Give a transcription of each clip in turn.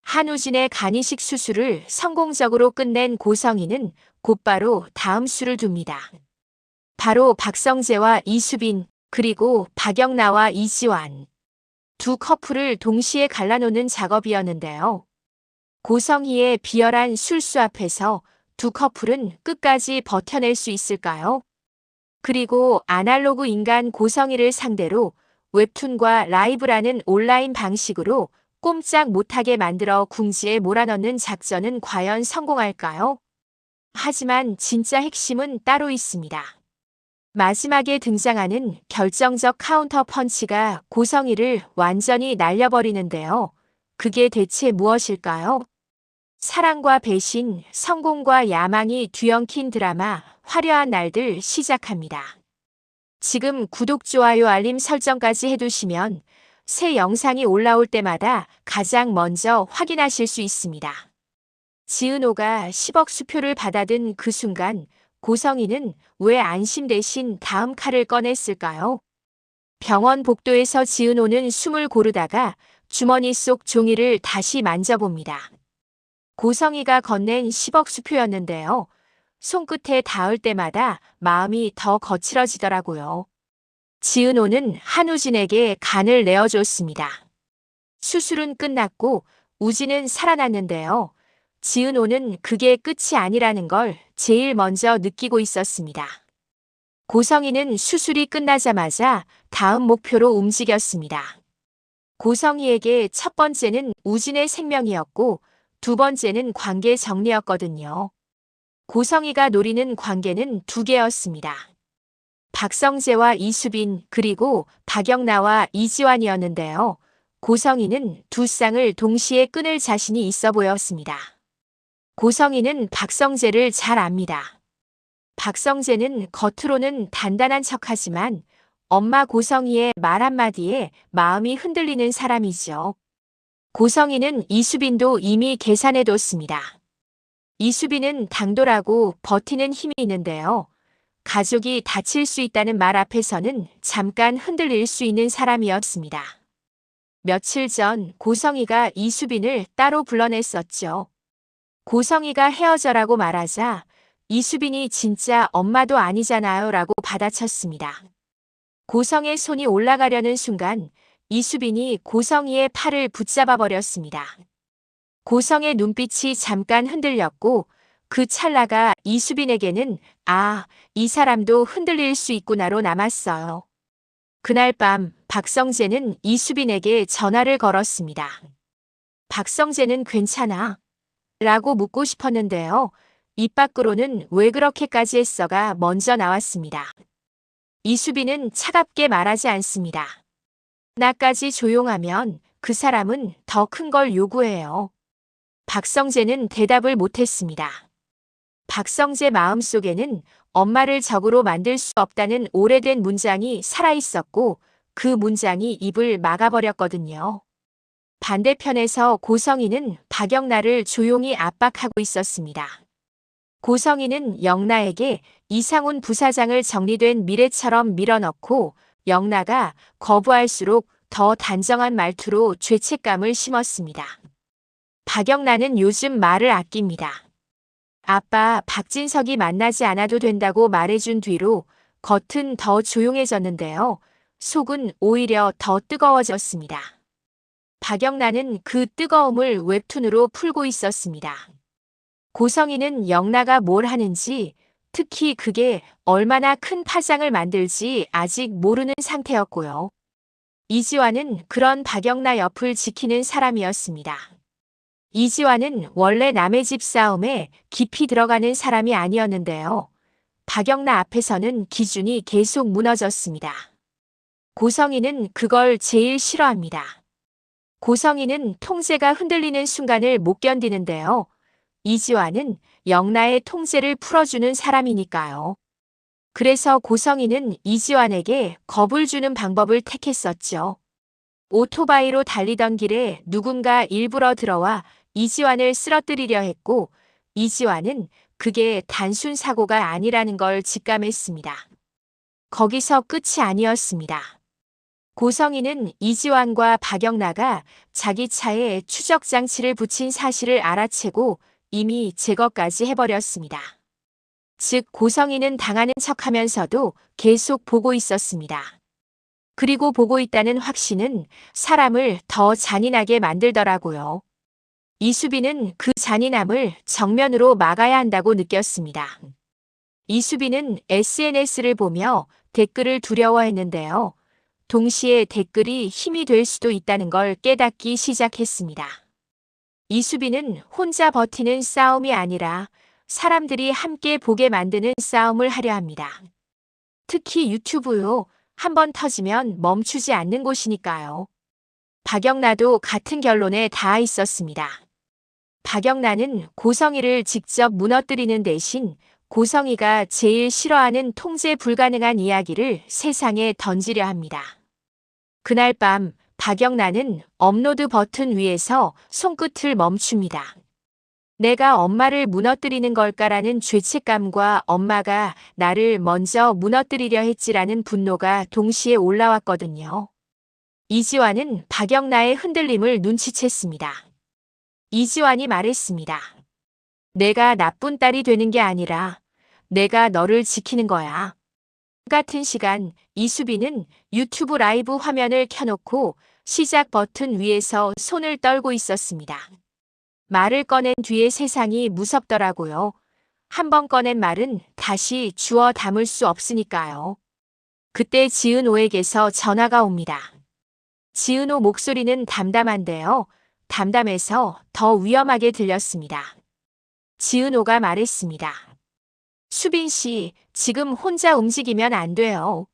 한우진의 간이식 수술을 성공적으로 끝낸 고성희는 곧바로 다음 수를 둡니다. 바로 박성재와 이수빈, 그리고 박영나와 이지환. 두 커플을 동시에 갈라놓는 작업이었는데요. 고성희의 비열한 술수 앞에서 두 커플은 끝까지 버텨낼 수 있을까요? 그리고 아날로그 인간 고성희를 상대로 웹툰과 라이브라는 온라인 방식으로 꼼짝 못하게 만들어 궁지에 몰아넣는 작전은 과연 성공할까요? 하지만 진짜 핵심은 따로 있습니다. 마지막에 등장하는 결정적 카운터 펀치가 고성희를 완전히 날려버리는데요. 그게 대체 무엇일까요? 사랑과 배신, 성공과 야망이 뒤엉킨 드라마 화려한 날들 시작합니다. 지금 구독, 좋아요, 알림 설정까지 해두시면 새 영상이 올라올 때마다 가장 먼저 확인하실 수 있습니다. 지은호가 10억 수표를 받아든 그 순간 고성희는 왜 안심 대신 다음 칼을 꺼냈을까요? 병원 복도에서 지은호는 숨을 고르다가 주머니 속 종이를 다시 만져봅니다. 고성희가 건넨 10억 수표였는데요. 손끝에 닿을 때마다 마음이 더 거칠어지더라고요. 지은호는 한우진에게 간을 내어줬습니다. 수술은 끝났고 우진은 살아났는데요. 지은호는 그게 끝이 아니라는 걸 제일 먼저 느끼고 있었습니다. 고성희는 수술이 끝나자마자 다음 목표로 움직였습니다. 고성희에게 첫 번째는 우진의 생명이었고 두 번째는 관계 정리였거든요. 고성희가 노리는 관계는 두 개였습니다. 박성재와 이수빈, 그리고 박영나와 이지환이었는데요. 고성희는 두 쌍을 동시에 끊을 자신이 있어 보였습니다. 고성희는 박성재를 잘 압니다. 박성재는 겉으로는 단단한 척하지만 엄마 고성희의 말 한마디에 마음이 흔들리는 사람이죠. 고성희는 이수빈도 이미 계산해뒀습니다. 이수빈은 당돌하고 버티는 힘이 있는데요. 가족이 다칠 수 있다는 말 앞에서는 잠깐 흔들릴 수 있는 사람이었습니다. 며칠 전 고성희가 이수빈을 따로 불러냈었죠. 고성희가 헤어져라고 말하자 이수빈이 진짜 엄마도 아니잖아요 라고 받아쳤습니다. 고성의 손이 올라가려는 순간 이수빈이 고성희의 팔을 붙잡아 버렸습니다. 고성의 눈빛이 잠깐 흔들렸고 그 찰나가 이수빈에게는 이 사람도 흔들릴 수 있구나로 남았어요. 그날 밤 박성재는 이수빈에게 전화를 걸었습니다. 박성재는 괜찮아? 라고 묻고 싶었는데요. 입 밖으로는 왜 그렇게까지 했어가 먼저 나왔습니다. 이수빈은 차갑게 말하지 않습니다. 나까지 조용하면 그 사람은 더 큰 걸 요구해요. 박성재는 대답을 못했습니다. 박성재 마음속에는 엄마를 적으로 만들 수 없다는 오래된 문장이 살아있었고 그 문장이 입을 막아버렸거든요. 반대편에서 고성희는 박영나를 조용히 압박하고 있었습니다. 고성희는 영나에게 이상훈 부사장을 정리된 미래처럼 밀어넣고 영나가 거부할수록 더 단정한 말투로 죄책감을 심었습니다. 박영나는 요즘 말을 아낍니다. 아빠 박진석이 만나지 않아도 된다고 말해준 뒤로 겉은 더 조용해졌는데요. 속은 오히려 더 뜨거워졌습니다. 박영나는 그 뜨거움을 웹툰으로 풀고 있었습니다. 고성희는 영나가 뭘 하는지, 특히 그게 얼마나 큰 파장을 만들지 아직 모르는 상태였고요. 이지환은 그런 박영나 옆을 지키는 사람이었습니다. 이지환은 원래 남의 집 싸움에 깊이 들어가는 사람이 아니었는데요. 박영나 앞에서는 기준이 계속 무너졌습니다. 고성희는 그걸 제일 싫어합니다. 고성희는 통제가 흔들리는 순간을 못 견디는데요. 이지환은 영나의 통제를 풀어주는 사람이니까요. 그래서 고성희는 이지환에게 겁을 주는 방법을 택했었죠. 오토바이로 달리던 길에 누군가 일부러 들어와 이지환을 쓰러뜨리려 했고 이지환은 그게 단순 사고가 아니라는 걸 직감했습니다. 거기서 끝이 아니었습니다. 고성희는 이지환과 박영나가 자기 차에 추적 장치를 붙인 사실을 알아채고 이미 제거까지 해버렸습니다. 즉 고성희는 당하는 척하면서도 계속 보고 있었습니다. 그리고 보고 있다는 확신은 사람을 더 잔인하게 만들더라고요. 이수빈은 그 잔인함을 정면으로 막아야 한다고 느꼈습니다. 이수빈은 SNS를 보며 댓글을 두려워했는데요. 동시에 댓글이 힘이 될 수도 있다는 걸 깨닫기 시작했습니다. 이수빈은 혼자 버티는 싸움이 아니라 사람들이 함께 보게 만드는 싸움을 하려 합니다. 특히 유튜브요. 한번 터지면 멈추지 않는 곳이니까요. 박영나도 같은 결론에 닿아 있었습니다. 박영나는 고성희를 직접 무너뜨리는 대신 고성희가 제일 싫어하는 통제 불가능한 이야기를 세상에 던지려 합니다. 그날 밤 박영나는 업로드 버튼 위에서 손끝을 멈춥니다. 내가 엄마를 무너뜨리는 걸까라는 죄책감과 엄마가 나를 먼저 무너뜨리려 했지라는 분노가 동시에 올라왔거든요. 이지환은 박영나의 흔들림을 눈치챘습니다. 이지환이 말했습니다. 내가 나쁜 딸이 되는 게 아니라 내가 너를 지키는 거야. 같은 시간 이수빈은 유튜브 라이브 화면을 켜놓고 시작 버튼 위에서 손을 떨고 있었습니다. 말을 꺼낸 뒤에 세상이 무섭더라고요. 한번 꺼낸 말은 다시 주워 담을 수 없으니까요. 그때 지은호에게서 전화가 옵니다. 지은호 목소리는 담담한데요. 담담해서 더 위험하게 들렸습니다. 지은호가 말했습니다. 수빈 씨, 지금 혼자 움직이면 안 돼요.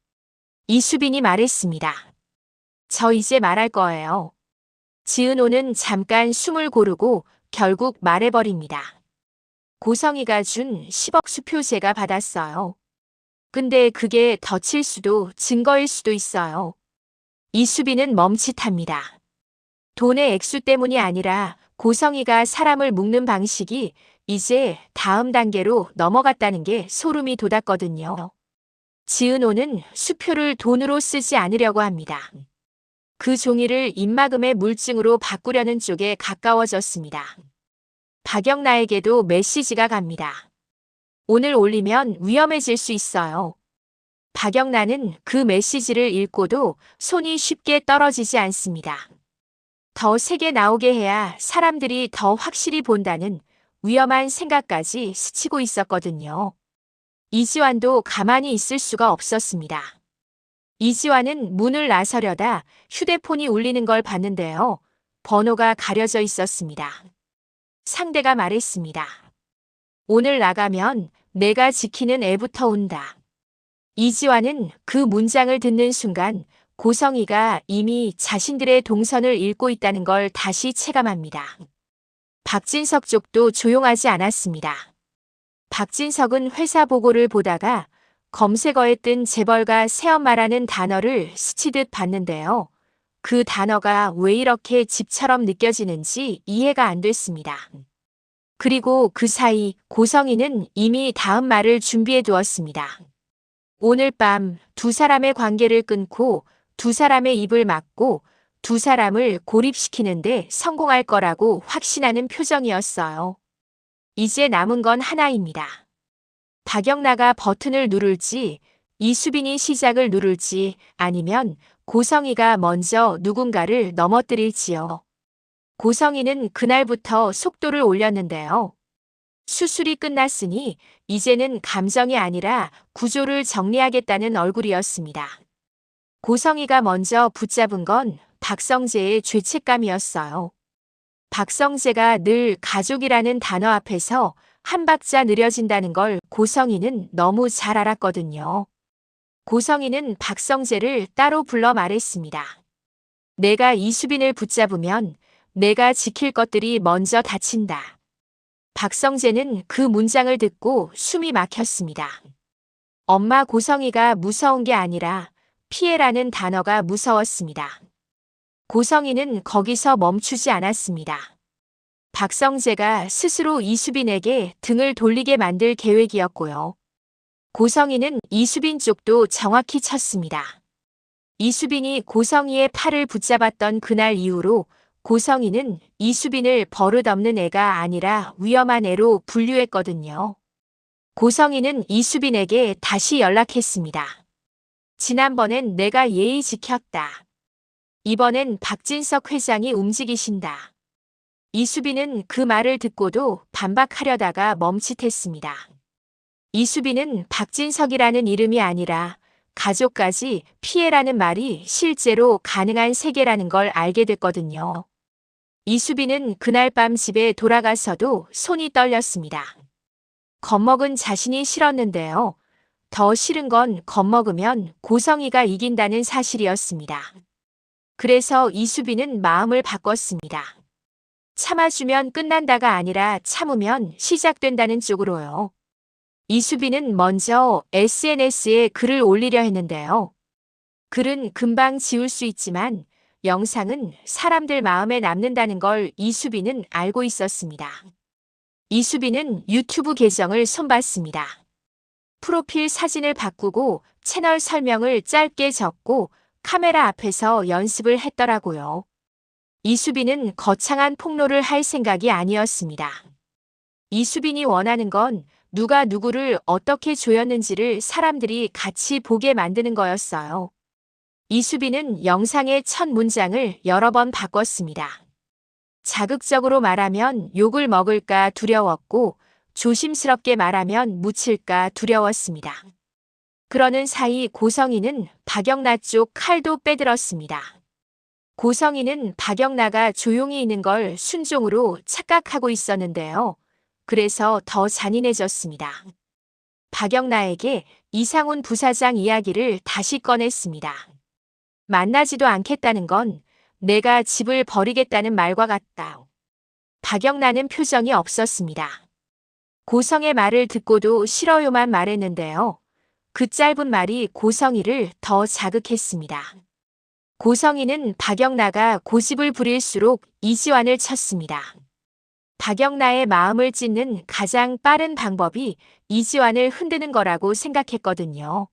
이수빈이 말했습니다. 저 이제 말할 거예요. 지은호는 잠깐 숨을 고르고 결국 말해버립니다. 고성희가 준 10억 수표제가 받았어요. 근데 그게 덧칠 수도 증거일 수도 있어요. 이수빈은 멈칫합니다. 돈의 액수 때문이 아니라 고성희가 사람을 묶는 방식이 이제 다음 단계로 넘어갔다는 게 소름이 돋았거든요. 지은호는 수표를 돈으로 쓰지 않으려고 합니다. 그 종이를 입막음의 물증으로 바꾸려는 쪽에 가까워졌습니다. 박영나에게도 메시지가 갑니다. 오늘 올리면 위험해질 수 있어요. 박영나는 그 메시지를 읽고도 손이 쉽게 떨어지지 않습니다. 더 세게 나오게 해야 사람들이 더 확실히 본다는 위험한 생각까지 스치고 있었거든요. 이지환도 가만히 있을 수가 없었습니다. 이지환은 문을 나서려다 휴대폰이 울리는 걸 봤는데요. 번호가 가려져 있었습니다. 상대가 말했습니다. 오늘 나가면 내가 지키는 애부터 온다. 이지환은 그 문장을 듣는 순간 고성희가 이미 자신들의 동선을 읽고 있다는 걸 다시 체감합니다. 박진석 쪽도 조용하지 않았습니다. 박진석은 회사 보고를 보다가 검색어에 뜬 재벌가 새엄마라는 단어를 스치듯 봤는데요. 그 단어가 왜 이렇게 집처럼 느껴지는지 이해가 안 됐습니다. 그리고 그 사이 고성희는 이미 다음 말을 준비해 두었습니다. 오늘 밤 두 사람의 관계를 끊고 두 사람의 입을 막고 두 사람을 고립시키는데 성공할 거라고 확신하는 표정이었어요. 이제 남은 건 하나입니다. 박영나가 버튼을 누를지, 이수빈이 시작을 누를지, 아니면 고성희가 먼저 누군가를 넘어뜨릴지요. 고성희는 그날부터 속도를 올렸는데요. 수술이 끝났으니 이제는 감정이 아니라 구조를 정리하겠다는 얼굴이었습니다. 고성희가 먼저 붙잡은 건 박성재의 죄책감이었어요. 박성재가 늘 가족이라는 단어 앞에서 한 박자 느려진다는 걸 고성희는 너무 잘 알았거든요. 고성희는 박성재를 따로 불러 말했습니다. 내가 이수빈을 붙잡으면 내가 지킬 것들이 먼저 다친다. 박성재는 그 문장을 듣고 숨이 막혔습니다. 엄마 고성희가 무서운 게 아니라 피해라는 단어가 무서웠습니다. 고성희는 거기서 멈추지 않았습니다. 박성재가 스스로 이수빈에게 등을 돌리게 만들 계획이었고요. 고성희는 이수빈 쪽도 정확히 쳤습니다. 이수빈이 고성이의 팔을 붙잡았던 그날 이후로 고성이는 이수빈을 버릇없는 애가 아니라 위험한 애로 분류했거든요. 고성이는 이수빈에게 다시 연락했습니다. 지난번엔 내가 예의 지켰다. 이번엔 박진석 회장이 움직이신다. 이수빈은 그 말을 듣고도 반박하려다가 멈칫했습니다. 이수빈은 박진석이라는 이름이 아니라 가족까지 피해라는 말이 실제로 가능한 세계라는 걸 알게 됐거든요. 이수빈은 그날 밤 집에 돌아가서도 손이 떨렸습니다. 겁먹은 자신이 싫었는데요. 더 싫은 건 겁먹으면 고성이가 이긴다는 사실이었습니다. 그래서 이수빈은 마음을 바꿨습니다. 참아주면 끝난다가 아니라 참으면 시작된다는 쪽으로요. 이수빈은 먼저 SNS에 글을 올리려 했는데요. 글은 금방 지울 수 있지만 영상은 사람들 마음에 남는다는 걸 이수빈은 알고 있었습니다. 이수빈은 유튜브 계정을 손봤습니다. 프로필 사진을 바꾸고 채널 설명을 짧게 적고 카메라 앞에서 연습을 했더라고요. 이수빈은 거창한 폭로를 할 생각이 아니었습니다. 이수빈이 원하는 건 누가 누구를 어떻게 조였는지를 사람들이 같이 보게 만드는 거였어요. 이수빈은 영상의 첫 문장을 여러 번 바꿨습니다. 자극적으로 말하면 욕을 먹을까 두려웠고 조심스럽게 말하면 묻힐까 두려웠습니다. 그러는 사이 고성이는 박영나 쪽 칼도 빼들었습니다. 고성이는 박영나가 조용히 있는 걸 순종으로 착각하고 있었는데요. 그래서 더 잔인해졌습니다. 박영나에게 이상훈 부사장 이야기를 다시 꺼냈습니다. 만나지도 않겠다는 건 내가 집을 버리겠다는 말과 같다. 박영나는 표정이 없었습니다. 고성의 말을 듣고도 싫어요만 말했는데요. 그 짧은 말이 고성이를 더 자극했습니다. 고성이는 박영나가 고집을 부릴수록 이지환을 쳤습니다. 박영나의 마음을 찢는 가장 빠른 방법이 이지환을 흔드는 거라고 생각했거든요.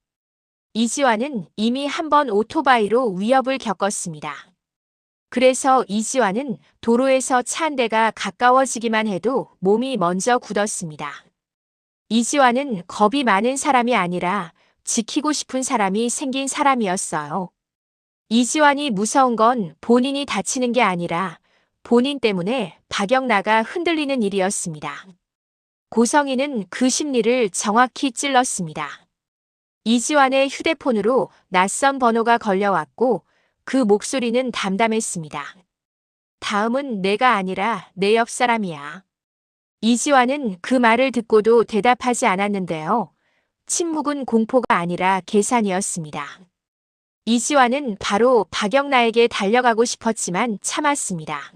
이지환은 이미 한 번 오토바이로 위협을 겪었습니다. 그래서 이지환은 도로에서 차 한 대가 가까워지기만 해도 몸이 먼저 굳었습니다. 이지환은 겁이 많은 사람이 아니라 지키고 싶은 사람이 생긴 사람이었어요. 이지환이 무서운 건 본인이 다치는 게 아니라 본인 때문에 박영나가 흔들리는 일이었습니다. 고성이는 그 심리를 정확히 찔렀습니다. 이지환의 휴대폰으로 낯선 번호가 걸려왔고 그 목소리는 담담했습니다. 다음은 내가 아니라 내 옆 사람이야. 이지환은 그 말을 듣고도 대답하지 않았는데요. 침묵은 공포가 아니라 계산이었습니다. 이지환은 바로 박영나에게 달려가고 싶었지만 참았습니다.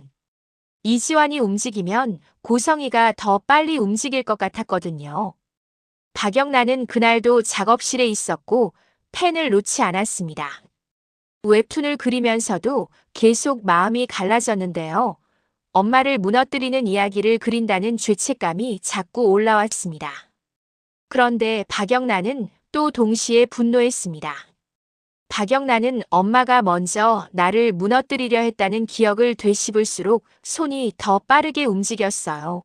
이지환이 움직이면 고성이가 더 빨리 움직일 것 같았거든요. 박영나는 그날도 작업실에 있었고 펜을 놓지 않았습니다. 웹툰을 그리면서도 계속 마음이 갈라졌는데요. 엄마를 무너뜨리는 이야기를 그린다는 죄책감이 자꾸 올라왔습니다. 그런데 박영나는 또 동시에 분노했습니다. 박영나는 엄마가 먼저 나를 무너뜨리려 했다는 기억을 되씹을수록 손이 더 빠르게 움직였어요.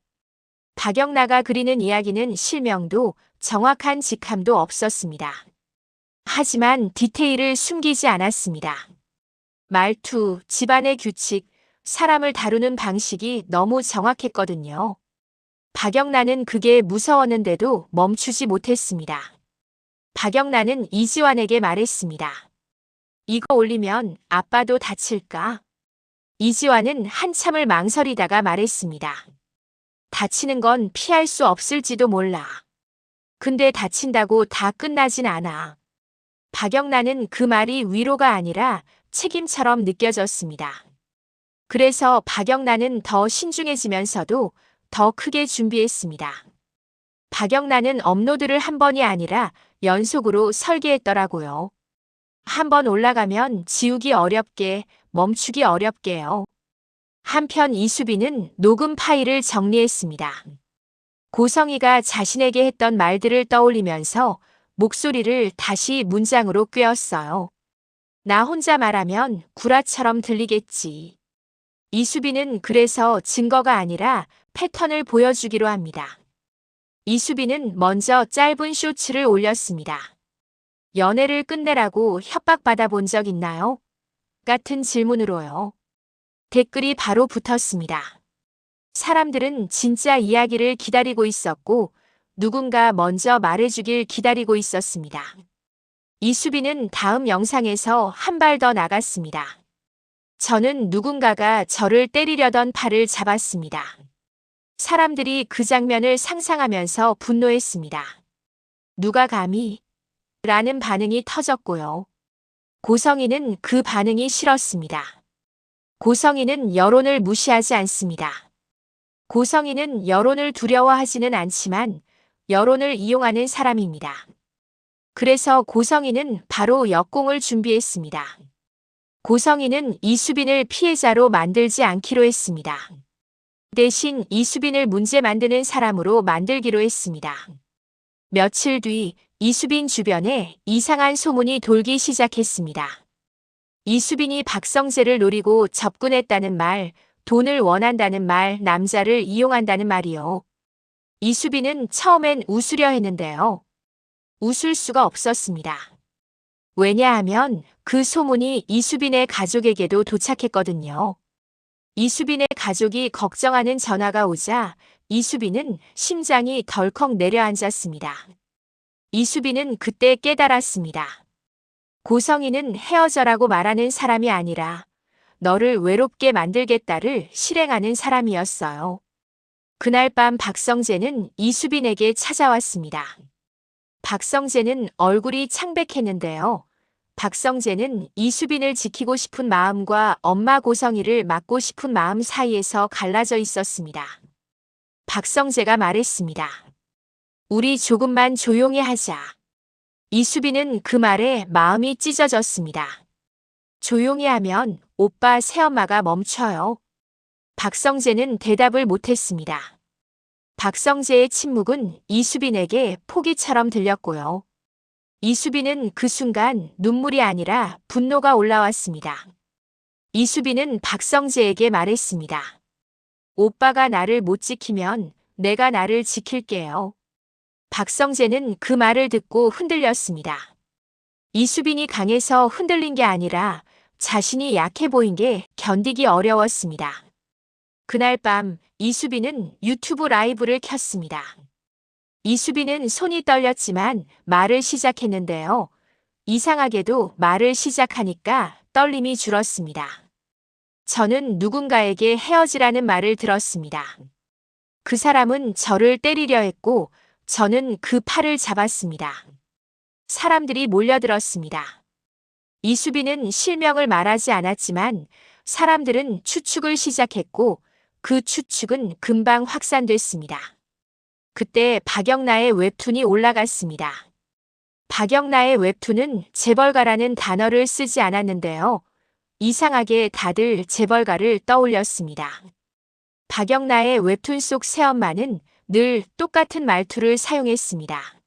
박영나가 그리는 이야기는 실명도 정확한 직함도 없었습니다. 하지만 디테일을 숨기지 않았습니다. 말투, 집안의 규칙, 사람을 다루는 방식이 너무 정확했거든요. 박영나는 그게 무서웠는데도 멈추지 못했습니다. 박영나는 이지환에게 말했습니다. 이거 올리면 아빠도 다칠까? 이지환은 한참을 망설이다가 말했습니다. 다치는 건 피할 수 없을지도 몰라. 근데 다친다고 다 끝나진 않아. 박영나는 그 말이 위로가 아니라 책임처럼 느껴졌습니다. 그래서 박영나는 더 신중해지면서도 더 크게 준비했습니다. 박영나는 업로드를 한 번이 아니라 연속으로 설계했더라고요. 한 번 올라가면 지우기 어렵게, 멈추기 어렵게요. 한편 이수빈은 녹음 파일을 정리했습니다. 고성이가 자신에게 했던 말들을 떠올리면서 목소리를 다시 문장으로 꿰었어요. 나 혼자 말하면 구라처럼 들리겠지. 이수빈은 그래서 증거가 아니라 패턴을 보여주기로 합니다. 이수빈은 먼저 짧은 쇼츠를 올렸습니다. 연애를 끝내라고 협박받아 본 적 있나요? 같은 질문으로요. 댓글이 바로 붙었습니다. 사람들은 진짜 이야기를 기다리고 있었고 누군가 먼저 말해주길 기다리고 있었습니다. 이수빈은 다음 영상에서 한 발 더 나갔습니다. 저는 누군가가 저를 때리려던 팔을 잡았습니다. 사람들이 그 장면을 상상하면서 분노했습니다. 누가 감히? 라는 반응이 터졌고요. 고성희는 그 반응이 싫었습니다. 고성희는 여론을 무시하지 않습니다. 고성희는 여론을 두려워하지는 않지만 여론을 이용하는 사람입니다. 그래서 고성희는 바로 역공을 준비했습니다. 고성희는 이수빈을 피해자로 만들지 않기로 했습니다. 대신 이수빈을 문제 만드는 사람으로 만들기로 했습니다. 며칠 뒤 이수빈 주변에 이상한 소문이 돌기 시작했습니다. 이수빈이 박성재를 노리고 접근했다는 말, 돈을 원한다는 말, 남자를 이용한다는 말이요. 이수빈은 처음엔 웃으려 했는데요. 웃을 수가 없었습니다. 왜냐하면 그 소문이 이수빈의 가족에게도 도착했거든요. 이수빈의 가족이 걱정하는 전화가 오자 이수빈은 심장이 덜컥 내려앉았습니다. 이수빈은 그때 깨달았습니다. 고성희는 헤어져라고 말하는 사람이 아니라 너를 외롭게 만들겠다를 실행하는 사람이었어요. 그날 밤 박성재는 이수빈에게 찾아왔습니다. 박성재는 얼굴이 창백했는데요. 박성재는 이수빈을 지키고 싶은 마음과 엄마 고성희를 막고 싶은 마음 사이에서 갈라져 있었습니다. 박성재가 말했습니다. 우리 조금만 조용히 하자. 이수빈은 그 말에 마음이 찢어졌습니다. 조용히 하면 오빠 새엄마가 멈춰요. 박성재는 대답을 못했습니다. 박성재의 침묵은 이수빈에게 포기처럼 들렸고요. 이수빈은 그 순간 눈물이 아니라 분노가 올라왔습니다. 이수빈은 박성재에게 말했습니다. 오빠가 나를 못 지키면 내가 나를 지킬게요. 박성재는 그 말을 듣고 흔들렸습니다. 이수빈이 강해서 흔들린 게 아니라 자신이 약해 보인 게 견디기 어려웠습니다. 그날 밤 이수빈은 유튜브 라이브를 켰습니다. 이수빈은 손이 떨렸지만 말을 시작했는데요. 이상하게도 말을 시작하니까 떨림이 줄었습니다. 저는 누군가에게 헤어지라는 말을 들었습니다. 그 사람은 저를 때리려 했고 저는 그 팔을 잡았습니다. 사람들이 몰려들었습니다. 이수빈은 실명을 말하지 않았지만 사람들은 추측을 시작했고 그 추측은 금방 확산됐습니다. 그때 박영나의 웹툰이 올라갔습니다. 박영나의 웹툰은 재벌가라는 단어를 쓰지 않았는데요. 이상하게 다들 재벌가를 떠올렸습니다. 박영나의 웹툰 속 새엄마는 늘 똑같은 말투를 사용했습니다.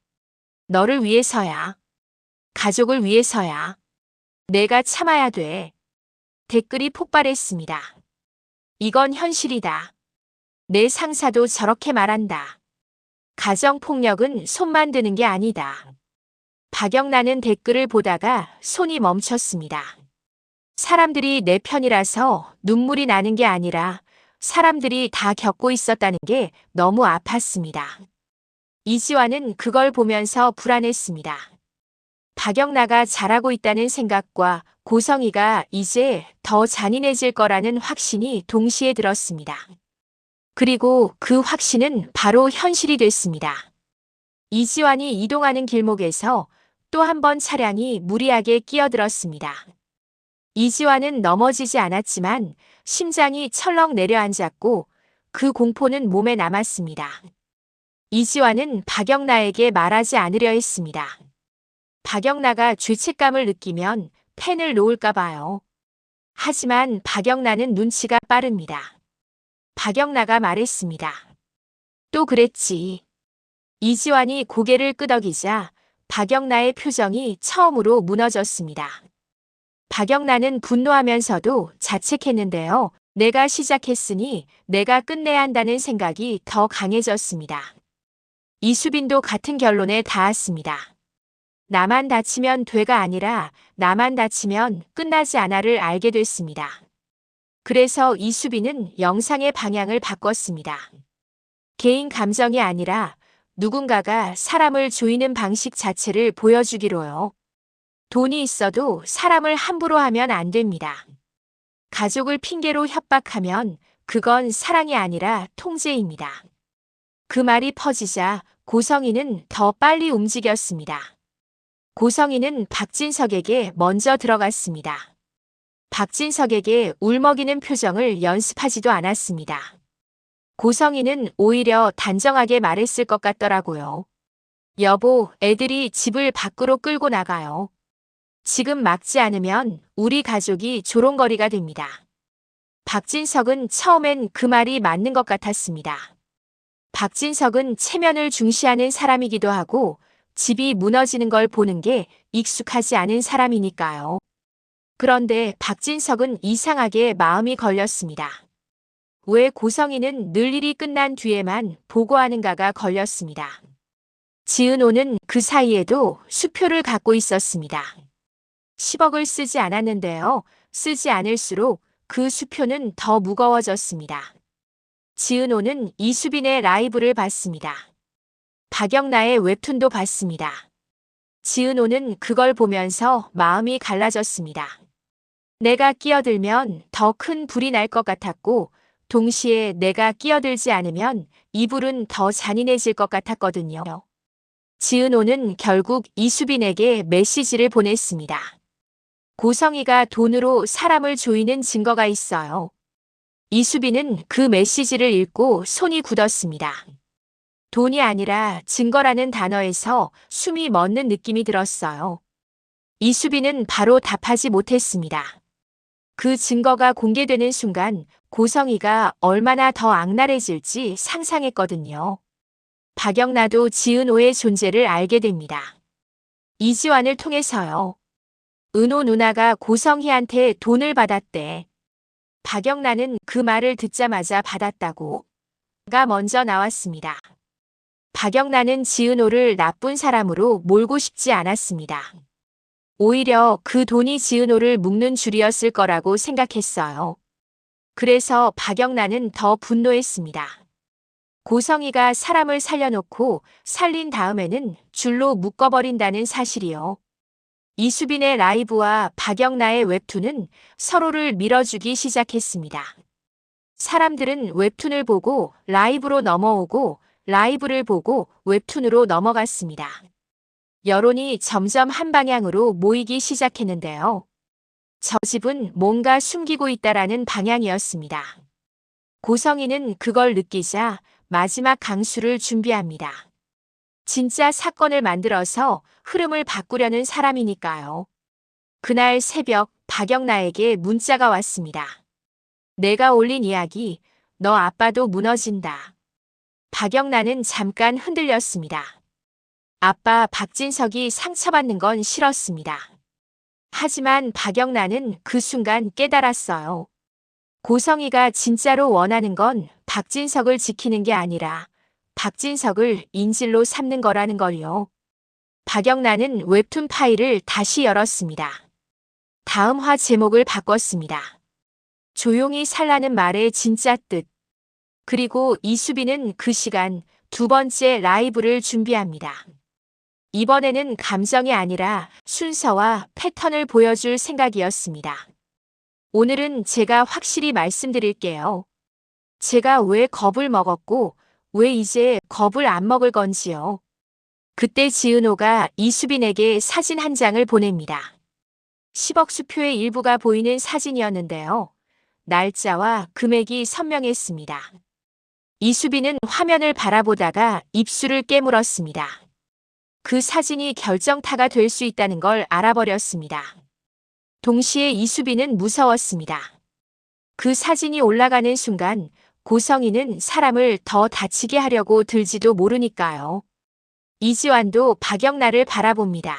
너를 위해서야. 가족을 위해서야. 내가 참아야 돼. 댓글이 폭발했습니다. 이건 현실이다. 내 상사도 저렇게 말한다. 가정폭력은 손만 드는 게 아니다. 박영나는 댓글을 보다가 손이 멈췄습니다. 사람들이 내 편이라서 눈물이 나는 게 아니라 사람들이 다 겪고 있었다는 게 너무 아팠습니다. 이지환은 그걸 보면서 불안했습니다. 박영나가 잘하고 있다는 생각과 고성희가 이제 더 잔인해질 거라는 확신이 동시에 들었습니다. 그리고 그 확신은 바로 현실이 됐습니다. 이지환이 이동하는 길목에서 또 한 번 차량이 무리하게 끼어들었습니다. 이지환은 넘어지지 않았지만 심장이 철렁 내려앉았고 그 공포는 몸에 남았습니다. 이지환은 박영나에게 말하지 않으려 했습니다. 박영나가 죄책감을 느끼면 펜을 놓을까 봐요. 하지만 박영나는 눈치가 빠릅니다. 박영나가 말했습니다. 또 그랬지. 이지환이 고개를 끄덕이자 박영나의 표정이 처음으로 무너졌습니다. 박영란은 분노하면서도 자책했는데요. 내가 시작했으니 내가 끝내야 한다는 생각이 더 강해졌습니다. 이수빈도 같은 결론에 닿았습니다. 나만 다치면 돼가 아니라 나만 다치면 끝나지 않아를 알게 됐습니다. 그래서 이수빈은 영상의 방향을 바꿨습니다. 개인 감정이 아니라 누군가가 사람을 조이는 방식 자체를 보여주기로요. 돈이 있어도 사람을 함부로 하면 안 됩니다. 가족을 핑계로 협박하면 그건 사랑이 아니라 통제입니다. 그 말이 퍼지자 고성희는 더 빨리 움직였습니다. 고성희는 박진석에게 먼저 들어갔습니다. 박진석에게 울먹이는 표정을 연습하지도 않았습니다. 고성희는 오히려 단정하게 말했을 것 같더라고요. 여보, 애들이 집을 밖으로 끌고 나가요. 지금 막지 않으면 우리 가족이 조롱거리가 됩니다. 박진석은 처음엔 그 말이 맞는 것 같았습니다. 박진석은 체면을 중시하는 사람이기도 하고 집이 무너지는 걸 보는 게 익숙하지 않은 사람이니까요. 그런데 박진석은 이상하게 마음이 걸렸습니다. 왜 고성희는 늘 일이 끝난 뒤에만 보고하는가가 걸렸습니다. 지은호는 그 사이에도 수표를 갖고 있었습니다. 10억을 쓰지 않았는데요. 쓰지 않을수록 그 수표는 더 무거워졌습니다. 지은호는 이수빈의 라이브를 봤습니다. 박영나의 웹툰도 봤습니다. 지은호는 그걸 보면서 마음이 갈라졌습니다. 내가 끼어들면 더 큰 불이 날 것 같았고 동시에 내가 끼어들지 않으면 이 불은 더 잔인해질 것 같았거든요. 지은호는 결국 이수빈에게 메시지를 보냈습니다. 고성희가 돈으로 사람을 조이는 증거가 있어요. 이수빈은 그 메시지를 읽고 손이 굳었습니다. 돈이 아니라 증거라는 단어에서 숨이 멎는 느낌이 들었어요. 이수빈은 바로 답하지 못했습니다. 그 증거가 공개되는 순간 고성희가 얼마나 더 악랄해질지 상상했거든요. 박영나도 지은호의 존재를 알게 됩니다. 이지환을 통해서요. 은호 누나가 고성희한테 돈을 받았대. 박영나는 그 말을 듣자마자 받았다고. 가 먼저 나왔습니다. 박영나는 지은호를 나쁜 사람으로 몰고 싶지 않았습니다. 오히려 그 돈이 지은호를 묶는 줄이었을 거라고 생각했어요. 그래서 박영나는 더 분노했습니다. 고성희가 사람을 살려놓고 살린 다음에는 줄로 묶어버린다는 사실이요. 이수빈의 라이브와 박영나의 웹툰은 서로를 밀어주기 시작했습니다. 사람들은 웹툰을 보고 라이브로 넘어오고 라이브를 보고 웹툰으로 넘어갔습니다. 여론이 점점 한 방향으로 모이기 시작했는데요. 저 집은 뭔가 숨기고 있다라는 방향이었습니다. 고성희는 그걸 느끼자 마지막 강수를 준비합니다. 진짜 사건을 만들어서 흐름을 바꾸려는 사람이니까요. 그날 새벽 박영나에게 문자가 왔습니다. 내가 올린 이야기, 너 아빠도 무너진다. 박영나는 잠깐 흔들렸습니다. 아빠 박진석이 상처받는 건 싫었습니다. 하지만 박영나는 그 순간 깨달았어요. 고성희가 진짜로 원하는 건 박진석을 지키는 게 아니라 박진석을 인질로 삼는 거라는 걸요. 박영나는 웹툰 파일을 다시 열었습니다. 다음 화 제목을 바꿨습니다. 조용히 살라는 말의 진짜 뜻. 그리고 이수빈은 그 시간 두 번째 라이브를 준비합니다. 이번에는 감정이 아니라 순서와 패턴을 보여줄 생각이었습니다. 오늘은 제가 확실히 말씀드릴게요. 제가 왜 겁을 먹었고 왜 이제 겁을 안 먹을 건지요. 그때 지은호가 이수빈에게 사진 한 장을 보냅니다. 10억 수표의 일부가 보이는 사진이었는데요. 날짜와 금액이 선명했습니다. 이수빈은 화면을 바라보다가 입술을 깨물었습니다. 그 사진이 결정타가 될 수 있다는 걸 알아버렸습니다. 동시에 이수빈은 무서웠습니다. 그 사진이 올라가는 순간 고성희는 사람을 더 다치게 하려고 들지도 모르니까요. 이지환도 박영나를 바라봅니다.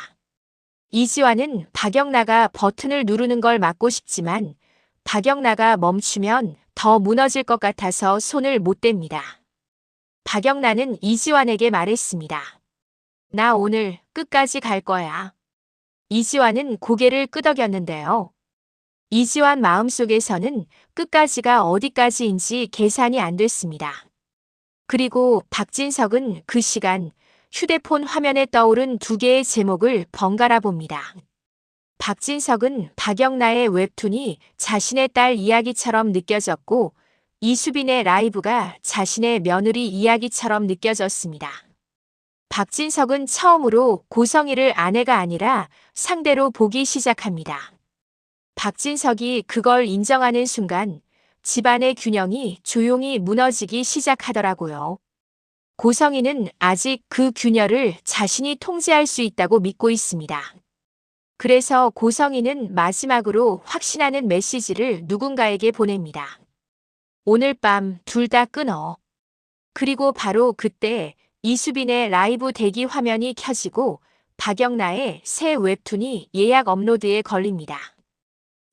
이지환은 박영나가 버튼을 누르는 걸 막고 싶지만 박영나가 멈추면 더 무너질 것 같아서 손을 못 댑니다. 박영나는 이지환에게 말했습니다. 나 오늘 끝까지 갈 거야. 이지환은 고개를 끄덕였는데요. 이지환 마음속에서는 끝까지가 어디까지인지 계산이 안 됐습니다. 그리고 박진석은 그 시간 휴대폰 화면에 떠오른 두 개의 제목을 번갈아 봅니다. 박진석은 박영나의 웹툰이 자신의 딸 이야기처럼 느껴졌고 이수빈의 라이브가 자신의 며느리 이야기처럼 느껴졌습니다. 박진석은 처음으로 고성희를 아내가 아니라 상대로 보기 시작합니다. 박진석이 그걸 인정하는 순간 집안의 균형이 조용히 무너지기 시작하더라고요. 고성희는 아직 그 균열을 자신이 통제할 수 있다고 믿고 있습니다. 그래서 고성희는 마지막으로 확신하는 메시지를 누군가에게 보냅니다. 오늘 밤 둘 다 끊어. 그리고 바로 그때 이수빈의 라이브 대기 화면이 켜지고 박영나의 새 웹툰이 예약 업로드에 걸립니다.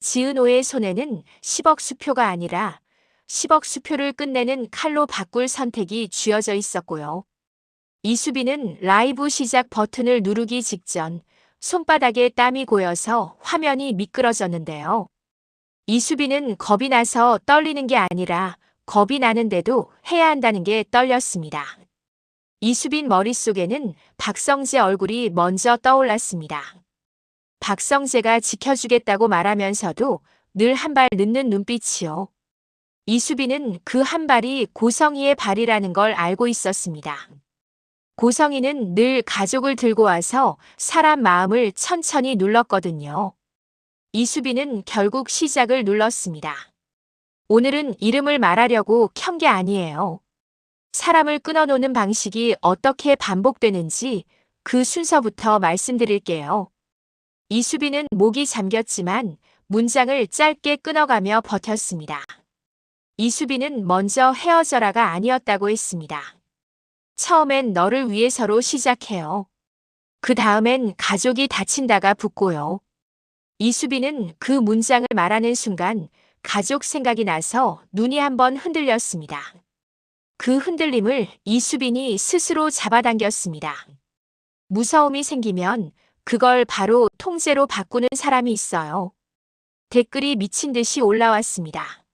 지은호의 손에는 10억 수표가 아니라 10억 수표를 끝내는 칼로 바꿀 선택이 쥐어져 있었고요. 이수빈은 라이브 시작 버튼을 누르기 직전 손바닥에 땀이 고여서 화면이 미끄러졌는데요. 이수빈은 겁이 나서 떨리는 게 아니라 겁이 나는데도 해야 한다는 게 떨렸습니다. 이수빈 머릿속에는 박성재 얼굴이 먼저 떠올랐습니다. 박성재가 지켜주겠다고 말하면서도 늘 한 발 늦는 눈빛이요. 이수빈은 그 한 발이 고성희의 발이라는 걸 알고 있었습니다. 고성희는 늘 가족을 들고 와서 사람 마음을 천천히 눌렀거든요. 이수빈은 결국 시작을 눌렀습니다. 오늘은 이름을 말하려고 켠 게 아니에요. 사람을 끊어놓는 방식이 어떻게 반복되는지 그 순서부터 말씀드릴게요. 이수빈은 목이 잠겼지만 문장을 짧게 끊어가며 버텼습니다. 이수빈은 먼저 헤어져라가 아니었다고 했습니다. 처음엔 너를 위해서로 시작해요. 그 다음엔 가족이 다친다가 붙고요. 이수빈은 그 문장을 말하는 순간 가족 생각이 나서 눈이 한번 흔들렸습니다. 그 흔들림을 이수빈이 스스로 잡아당겼습니다. 무서움이 생기면 그걸 바로 통제로 바꾸는 사람이 있어요. 댓글이 미친 듯이 올라왔습니다.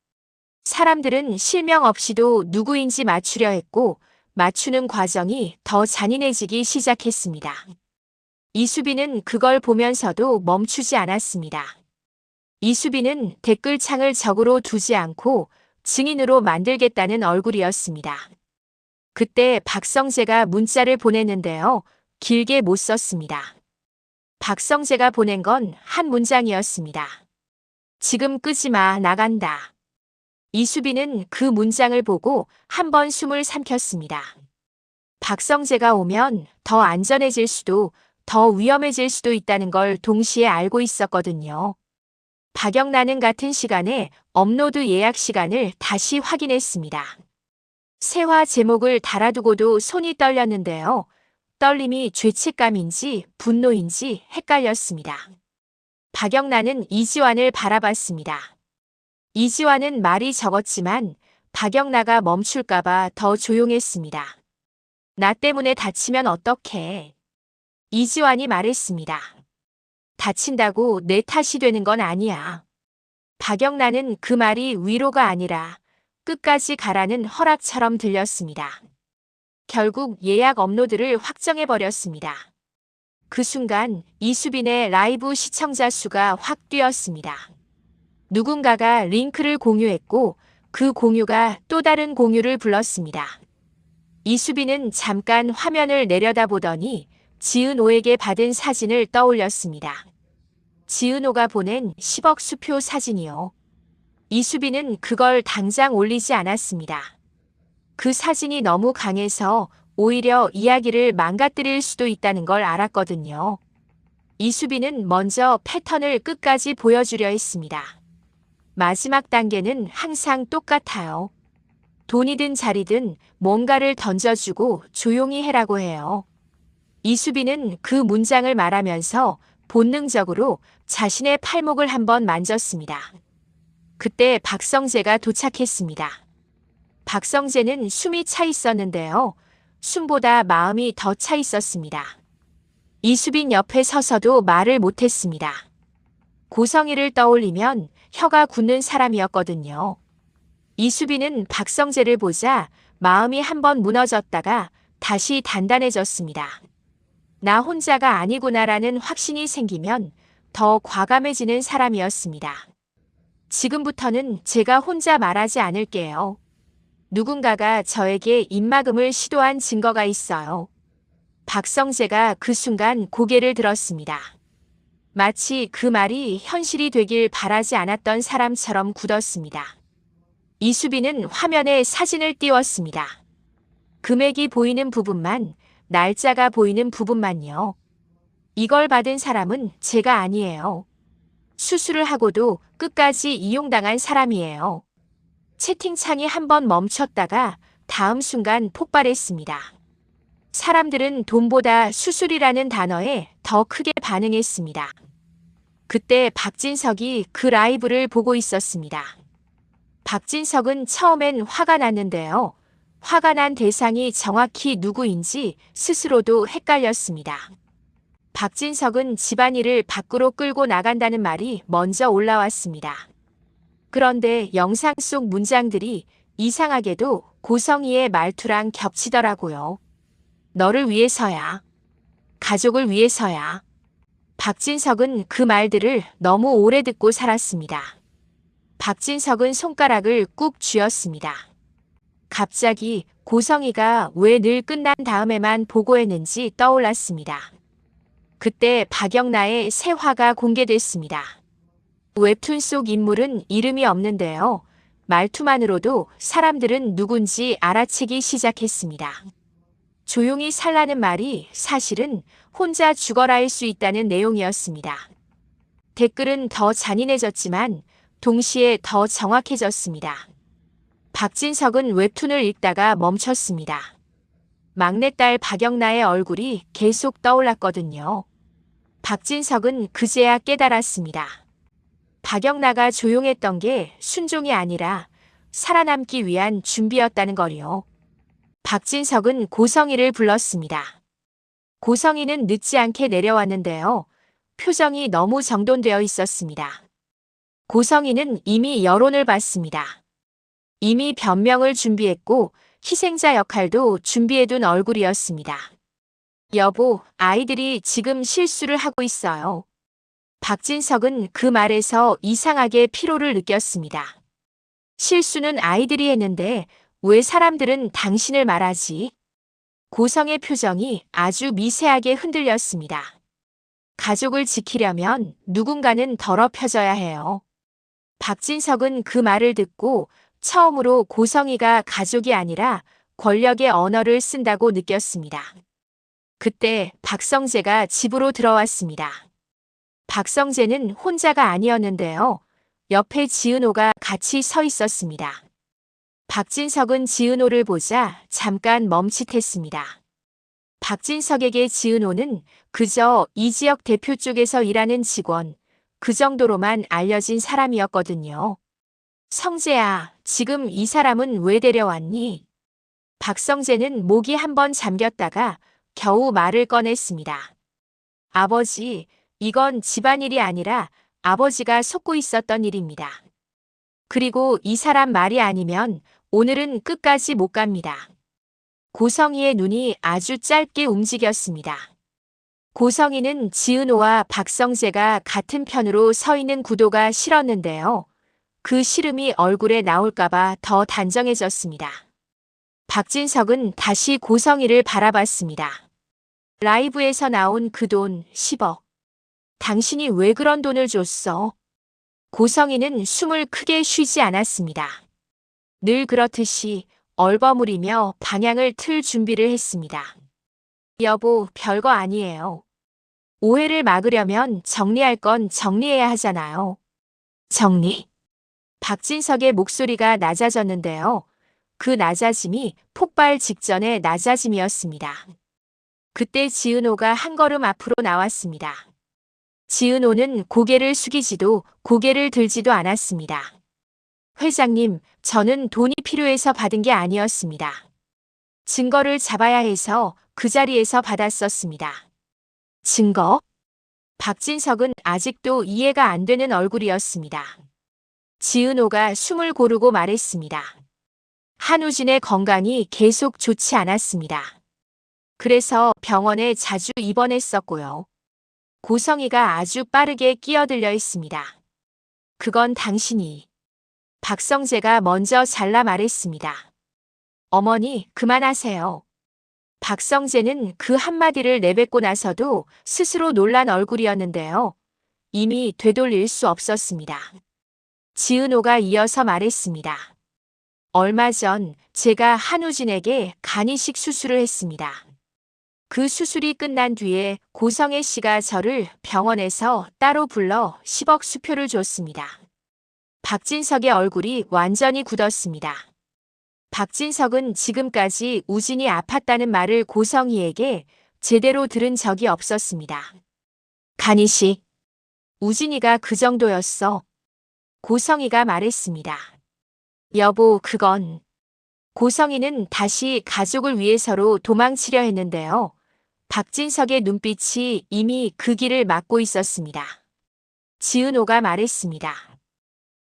사람들은 실명 없이도 누구인지 맞추려 했고 맞추는 과정이 더 잔인해지기 시작했습니다. 이수빈은 그걸 보면서도 멈추지 않았습니다. 이수빈은 댓글창을 적으로 두지 않고 증인으로 만들겠다는 얼굴이었습니다. 그때 박성재가 문자를 보냈는데요. 길게 못 썼습니다. 박성재가 보낸 건 한 문장이었습니다. 지금 끄지 마, 나간다. 이수빈은 그 문장을 보고 한 번 숨을 삼켰습니다. 박성재가 오면 더 안전해질 수도 더 위험해질 수도 있다는 걸 동시에 알고 있었거든요. 박영나는 같은 시간에 업로드 예약 시간을 다시 확인했습니다. 세화 제목을 달아두고도 손이 떨렸는데요. 떨림이 죄책감인지 분노인지 헷갈렸습니다. 박영나는 이지환을 바라봤습니다. 이지환은 말이 적었지만 박영나가 멈출까봐 더 조용했습니다. 나 때문에 다치면 어떡해? 이지환이 말했습니다. 다친다고 내 탓이 되는 건 아니야. 박영나는 그 말이 위로가 아니라 끝까지 가라는 허락처럼 들렸습니다. 결국 예약 업로드를 확정해버렸습니다. 그 순간 이수빈의 라이브 시청자 수가 확 뛰었습니다. 누군가가 링크를 공유했고 그 공유가 또 다른 공유를 불렀습니다. 이수빈은 잠깐 화면을 내려다보더니 지은호에게 받은 사진을 떠올렸습니다. 지은호가 보낸 10억 수표 사진이요. 이수빈은 그걸 당장 올리지 않았습니다. 그 사진이 너무 강해서 오히려 이야기를 망가뜨릴 수도 있다는 걸 알았거든요. 이수빈은 먼저 패턴을 끝까지 보여주려 했습니다. 마지막 단계는 항상 똑같아요. 돈이든 자리든 뭔가를 던져주고 조용히 해라고 해요. 이수빈은 그 문장을 말하면서 본능적으로 자신의 팔목을 한번 만졌습니다. 그때 박성재가 도착했습니다. 박성재는 숨이 차 있었는데요. 숨보다 마음이 더 차 있었습니다. 이수빈 옆에 서서도 말을 못했습니다. 고성이를 떠올리면 혀가 굳는 사람이었거든요. 이수빈은 박성재를 보자 마음이 한번 무너졌다가 다시 단단해졌습니다. 나 혼자가 아니구나라는 확신이 생기면 더 과감해지는 사람이었습니다. 지금부터는 제가 혼자 말하지 않을게요. 누군가가 저에게 입막음을 시도한 증거가 있어요. 박성재가 그 순간 고개를 들었습니다. 마치 그 말이 현실이 되길 바라지 않았던 사람처럼 굳었습니다. 이수빈은 화면에 사진을 띄웠습니다. 금액이 보이는 부분만, 날짜가 보이는 부분만요. 이걸 받은 사람은 제가 아니에요. 수술을 하고도 끝까지 이용당한 사람이에요. 채팅창이 한번 멈췄다가 다음 순간 폭발했습니다. 사람들은 돈보다 수술이라는 단어에 더 크게 반응했습니다. 그때 박진석이 그 라이브를 보고 있었습니다. 박진석은 처음엔 화가 났는데요. 화가 난 대상이 정확히 누구인지 스스로도 헷갈렸습니다. 박진석은 집안일을 밖으로 끌고 나간다는 말이 먼저 올라왔습니다. 그런데 영상 속 문장들이 이상하게도 고성이의 말투랑 겹치더라고요. 너를 위해서야. 가족을 위해서야. 박진석은 그 말들을 너무 오래 듣고 살았습니다. 박진석은 손가락을 꾹 쥐었습니다. 갑자기 고성이가 왜 늘 끝난 다음에만 보고했는지 떠올랐습니다. 그때 박영나의 새 화가 공개됐습니다. 웹툰 속 인물은 이름이 없는데요. 말투만으로도 사람들은 누군지 알아채기 시작했습니다. 조용히 살라는 말이 사실은 혼자 죽어라일 수 있다는 내용이었습니다. 댓글은 더 잔인해졌지만 동시에 더 정확해졌습니다. 박진석은 웹툰을 읽다가 멈췄습니다. 막내딸 박영나의 얼굴이 계속 떠올랐거든요. 박진석은 그제야 깨달았습니다. 박영나가 조용했던 게 순종이 아니라 살아남기 위한 준비였다는 거요. 박진석은 고성이를 불렀습니다. 고성이는 늦지 않게 내려왔는데요. 표정이 너무 정돈되어 있었습니다. 고성이는 이미 여론을 봤습니다. 이미 변명을 준비했고 희생자 역할도 준비해둔 얼굴이었습니다. 여보, 아이들이 지금 실수를 하고 있어요. 박진석은 그 말에서 이상하게 피로를 느꼈습니다. 실수는 아이들이 했는데 왜 사람들은 당신을 말하지? 고성의 표정이 아주 미세하게 흔들렸습니다. 가족을 지키려면 누군가는 더럽혀져야 해요. 박진석은 그 말을 듣고 처음으로 고성이가 가족이 아니라 권력의 언어를 쓴다고 느꼈습니다. 그때 박성재가 집으로 들어왔습니다. 박성재는 혼자가 아니었는데요. 옆에 지은호가 같이 서 있었습니다. 박진석은 지은호를 보자 잠깐 멈칫했습니다. 박진석에게 지은호는 그저 이 지역 대표 쪽에서 일하는 직원, 그 정도로만 알려진 사람이었거든요. 성재야, 지금 이 사람은 왜 데려왔니? 박성재는 목이 한번 잠겼다가 겨우 말을 꺼냈습니다. 아버지, 이건 집안일이 아니라 아버지가 속고 있었던 일입니다. 그리고 이 사람 말이 아니면 오늘은 끝까지 못 갑니다. 고성이의 눈이 아주 짧게 움직였습니다. 고성이는 지은호와 박성재가 같은 편으로 서 있는 구도가 싫었는데요. 그 싫음이 얼굴에 나올까봐 더 단정해졌습니다. 박진석은 다시 고성이를 바라봤습니다. 라이브에서 나온 그 돈 10억. 당신이 왜 그런 돈을 줬어? 고성이는 숨을 크게 쉬지 않았습니다. 늘 그렇듯이 얼버무리며 방향을 틀 준비를 했습니다. 여보, 별거 아니에요. 오해를 막으려면 정리할 건 정리해야 하잖아요. 정리? 박진석의 목소리가 낮아졌는데요. 그 낮아짐이 폭발 직전의 낮아짐이었습니다. 그때 지은호가 한 걸음 앞으로 나왔습니다. 지은호는 고개를 숙이지도 고개를 들지도 않았습니다. 회장님, 저는 돈이 필요해서 받은 게 아니었습니다. 증거를 잡아야 해서 그 자리에서 받았었습니다. 증거? 박진석은 아직도 이해가 안 되는 얼굴이었습니다. 지은호가 숨을 고르고 말했습니다. 한우진의 건강이 계속 좋지 않았습니다. 그래서 병원에 자주 입원했었고요. 고성이가 아주 빠르게 끼어들려 있습니다. 그건 당신이. 박성재가 먼저 잘라 말했습니다. 어머니, 그만하세요. 박성재는 그 한마디를 내뱉고 나서도 스스로 놀란 얼굴이었는데요. 이미 되돌릴 수 없었습니다. 지은호가 이어서 말했습니다. 얼마 전 제가 한우진에게 간이식 수술을 했습니다. 그 수술이 끝난 뒤에 고성애 씨가 저를 병원에서 따로 불러 10억 수표를 줬습니다. 박진석의 얼굴이 완전히 굳었습니다. 박진석은 지금까지 우진이 아팠다는 말을 고성희에게 제대로 들은 적이 없었습니다. 간이식. 우진이가 그 정도였어. 고성희가 말했습니다. 여보, 그건. 고성희는 다시 가족을 위해서로 도망치려 했는데요. 박진석의 눈빛이 이미 그 길을 막고 있었습니다. 지은호가 말했습니다.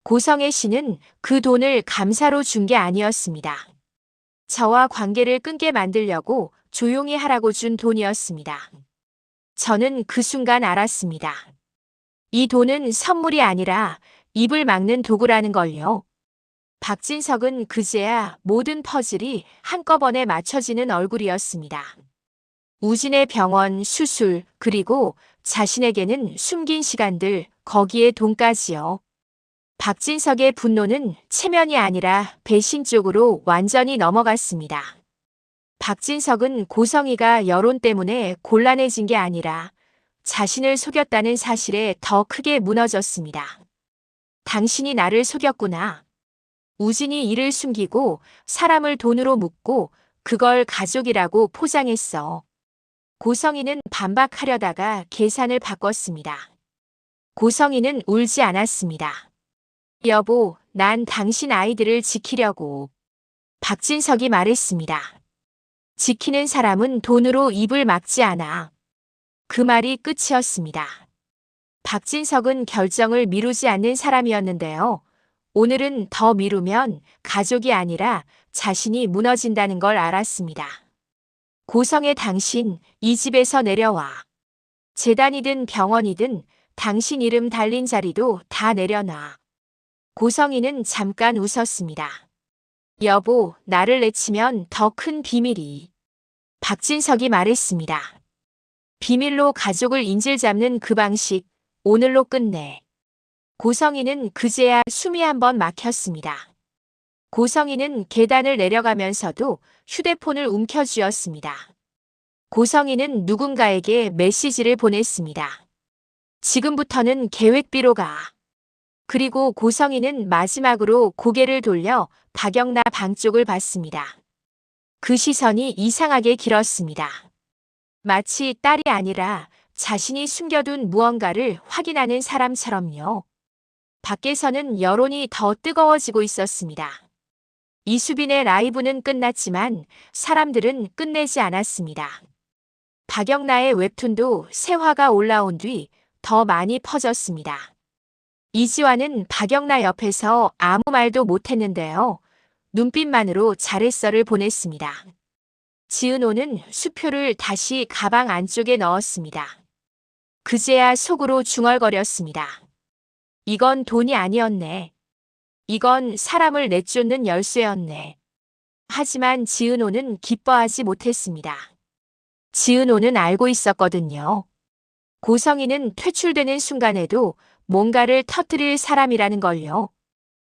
고성애 씨는 그 돈을 감사로 준 게 아니었습니다. 저와 관계를 끊게 만들려고 조용히 하라고 준 돈이었습니다. 저는 그 순간 알았습니다. 이 돈은 선물이 아니라 입을 막는 도구라는 걸요. 박진석은 그제야 모든 퍼즐이 한꺼번에 맞춰지는 얼굴이었습니다. 우진의 병원, 수술, 그리고 자신에게는 숨긴 시간들, 거기에 돈까지요. 박진석의 분노는 체면이 아니라 배신 쪽으로 완전히 넘어갔습니다. 박진석은 고성희가 여론 때문에 곤란해진 게 아니라 자신을 속였다는 사실에 더 크게 무너졌습니다. 당신이 나를 속였구나. 우진이 일을 숨기고 사람을 돈으로 묶고 그걸 가족이라고 포장했어. 고성희는 반박하려다가 계산을 바꿨습니다. 고성희는 울지 않았습니다. 여보, 난 당신 아이들을 지키려고. 박진석이 말했습니다. 지키는 사람은 돈으로 입을 막지 않아. 그 말이 끝이었습니다. 박진석은 결정을 미루지 않는 사람이었는데요. 오늘은 더 미루면 가족이 아니라 자신이 무너진다는 걸 알았습니다. 고성의 당신, 이 집에서 내려와. 재단이든 병원이든 당신 이름 달린 자리도 다 내려놔. 고성희는 잠깐 웃었습니다. 여보, 나를 내치면 더 큰 비밀이. 박진석이 말했습니다. 비밀로 가족을 인질 잡는 그 방식, 오늘로 끝내. 고성희는 그제야 숨이 한번 막혔습니다. 고성희는 계단을 내려가면서도 휴대폰을 움켜쥐었습니다. 고성희는 누군가에게 메시지를 보냈습니다. 지금부터는 계획비로 가. 그리고 고성희는 마지막으로 고개를 돌려 박영나 방 쪽을 봤습니다. 그 시선이 이상하게 길었습니다. 마치 딸이 아니라 자신이 숨겨둔 무언가를 확인하는 사람처럼요. 밖에서는 여론이 더 뜨거워지고 있었습니다. 이수빈의 라이브는 끝났지만 사람들은 끝내지 않았습니다. 박영나의 웹툰도 새 화가 올라온 뒤 더 많이 퍼졌습니다. 이지화는 박영나 옆에서 아무 말도 못했는데요. 눈빛만으로 잘했어를 보냈습니다. 지은호는 수표를 다시 가방 안쪽에 넣었습니다. 그제야 속으로 중얼거렸습니다. 이건 돈이 아니었네. 이건 사람을 내쫓는 열쇠였네. 하지만 지은호는 기뻐하지 못했습니다. 지은호는 알고 있었거든요. 고성희는 퇴출되는 순간에도 뭔가를 터뜨릴 사람이라는 걸요.